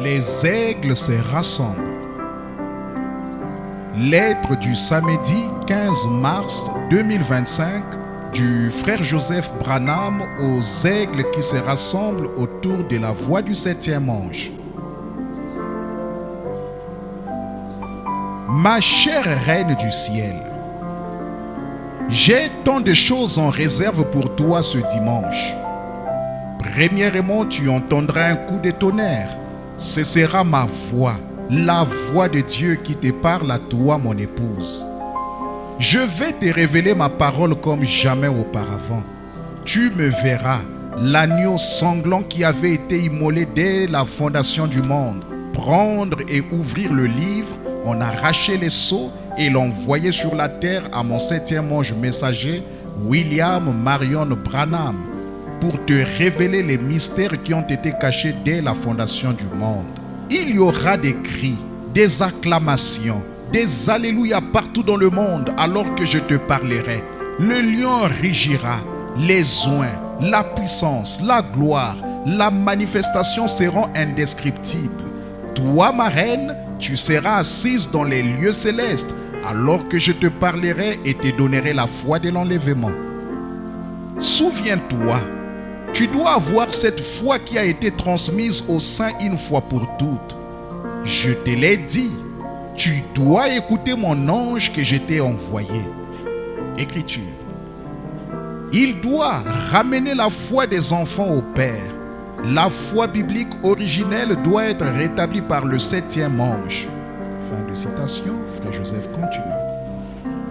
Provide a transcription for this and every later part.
les aigles se rassemblent. Lettre du samedi 15 mars 2025 du frère Joseph Branham aux aigles qui se rassemblent autour de la voie du septième ange. Ma chère reine du ciel, j'ai tant de choses en réserve pour toi ce dimanche. Premièrement, tu entendras un coup de tonnerre. Ce sera ma voix, la voix de Dieu qui te parle à toi, mon épouse. Je vais te révéler ma parole comme jamais auparavant. Tu me verras, l'agneau sanglant qui avait été immolé dès la fondation du monde, prendre et ouvrir le livre, en arracher les sceaux et l'envoyer sur la terre à mon septième ange messager, William Marion Branham, pour te révéler les mystères qui ont été cachés dès la fondation du monde. Il y aura des cris, des acclamations, des alléluia partout dans le monde alors que je te parlerai. Le lion rugira, les oins, la puissance, la gloire, la manifestation seront indescriptibles. Toi, ma reine, tu seras assise dans les lieux célestes alors que je te parlerai et te donnerai la foi de l'enlèvement. Souviens-toi, tu dois avoir cette foi qui a été transmise aux saints une fois pour toutes. Je te l'ai dit, tu dois écouter mon ange que je t'ai envoyé. Écriture. Il doit ramener la foi des enfants au Père. La foi biblique originelle doit être rétablie par le septième ange. Fin de citation, frère Joseph continue.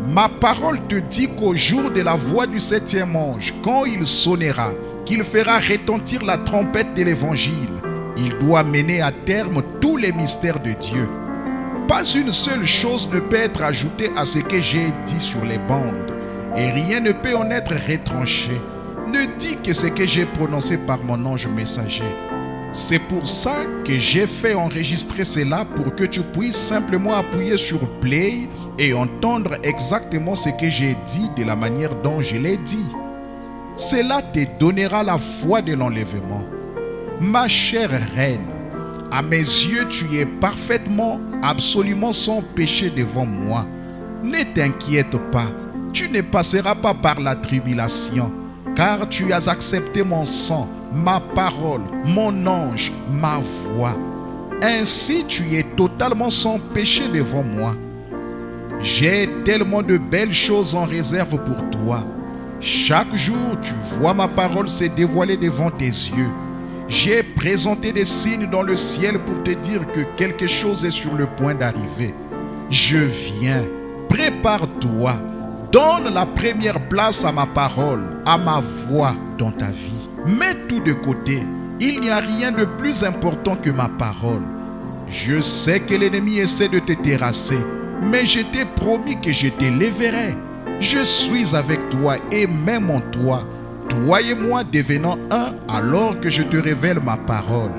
Ma parole te dit qu'au jour de la voix du septième ange, quand il sonnera, qu'il fera retentir la trompette de l'évangile, il doit mener à terme tous les mystères de Dieu. Pas une seule chose ne peut être ajoutée à ce que j'ai dit sur les bandes, et rien ne peut en être retranché. Ne dis que ce que j'ai prononcé par mon ange messager. C'est pour ça que j'ai fait enregistrer cela pour que tu puisses simplement appuyer sur play et entendre exactement ce que j'ai dit de la manière dont je l'ai dit. Cela te donnera la foi de l'enlèvement. Ma chère reine, à mes yeux, tu es parfaitement, absolument sans péché devant moi. Ne t'inquiète pas, tu ne passeras pas par la tribulation, car tu as accepté mon sang, ma parole, mon ange, ma voix. Ainsi, tu es totalement sans péché devant moi. J'ai tellement de belles choses en réserve pour toi. Chaque jour, tu vois ma parole se dévoiler devant tes yeux. J'ai présenté des signes dans le ciel pour te dire que quelque chose est sur le point d'arriver. Je viens, prépare-toi, donne la première place à ma parole, à ma voix dans ta vie. Mets tout de côté, il n'y a rien de plus important que ma parole. Je sais que l'ennemi essaie de te terrasser, mais je t'ai promis que je t'élèverai. Je suis avec toi et même en toi, toi et moi devenant un alors que je te révèle ma parole.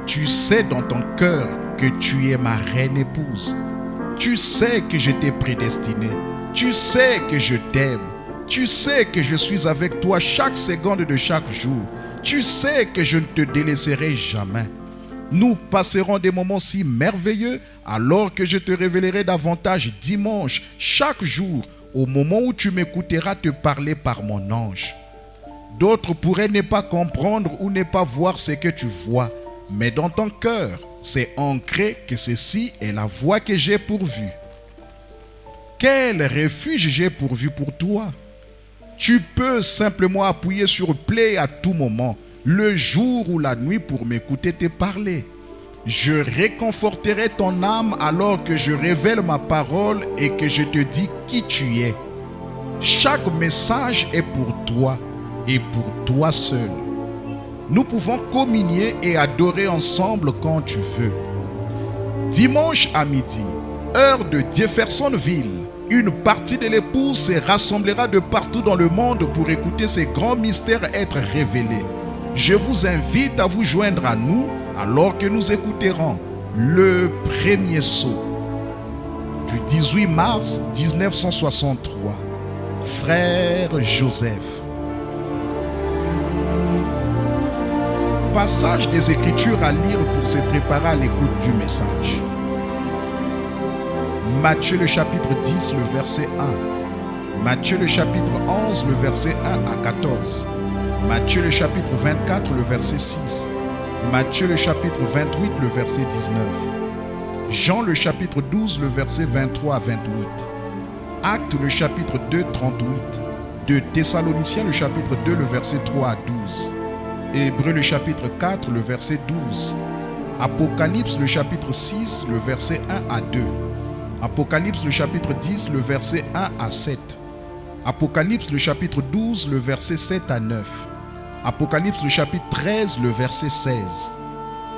Tu sais dans ton cœur que tu es ma reine épouse. Tu sais que je t'ai prédestiné. Tu sais que je t'aime. Tu sais que je suis avec toi chaque seconde de chaque jour. Tu sais que je ne te délaisserai jamais. Nous passerons des moments si merveilleux alors que je te révélerai davantage dimanche, chaque jour, au moment où tu m'écouteras te parler par mon ange. D'autres pourraient ne pas comprendre ou ne pas voir ce que tu vois, mais dans ton cœur, c'est ancré que ceci est la voie que j'ai pourvue. Quel refuge j'ai pourvu pour toi? Tu peux simplement appuyer sur play à tout moment, le jour ou la nuit pour m'écouter te parler. Je réconforterai ton âme alors que je révèle ma parole et que je te dis qui tu es. Chaque message est pour toi et pour toi seul. Nous pouvons communier et adorer ensemble quand tu veux. Dimanche à midi, heure de Jeffersonville, une partie de l'épouse se rassemblera de partout dans le monde pour écouter ces grands mystères être révélés. Je vous invite à vous joindre à nous alors que nous écouterons le premier sceau du 18 mars 1963. Frère Joseph. Passage des Écritures à lire pour se préparer à l'écoute du message. Matthieu le chapitre 10, le verset 1. Matthieu le chapitre 11, le verset 1 à 14. Matthieu le chapitre 24, le verset 6. Matthieu le chapitre 28, le verset 19. Jean le chapitre 12, le verset 23 à 28. Actes le chapitre 2, 38. De Thessaloniciens le chapitre 2, le verset 3 à 12. Hébreux le chapitre 4, le verset 12. Apocalypse le chapitre 6, le verset 1 à 2. Apocalypse le chapitre 10, le verset 1 à 7. Apocalypse le chapitre 12, le verset 7 à 9. Apocalypse le chapitre 13, le verset 16.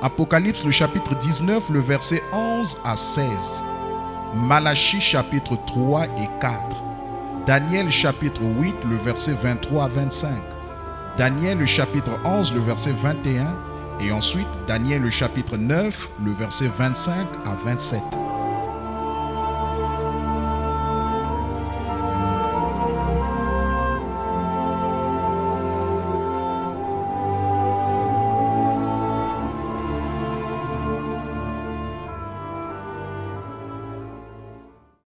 Apocalypse le chapitre 19, le verset 11 à 16. Malachie chapitre 3 et 4. Daniel chapitre 8, le verset 23 à 25. Daniel le chapitre 11, le verset 21. Et ensuite Daniel le chapitre 9, le verset 25 à 27.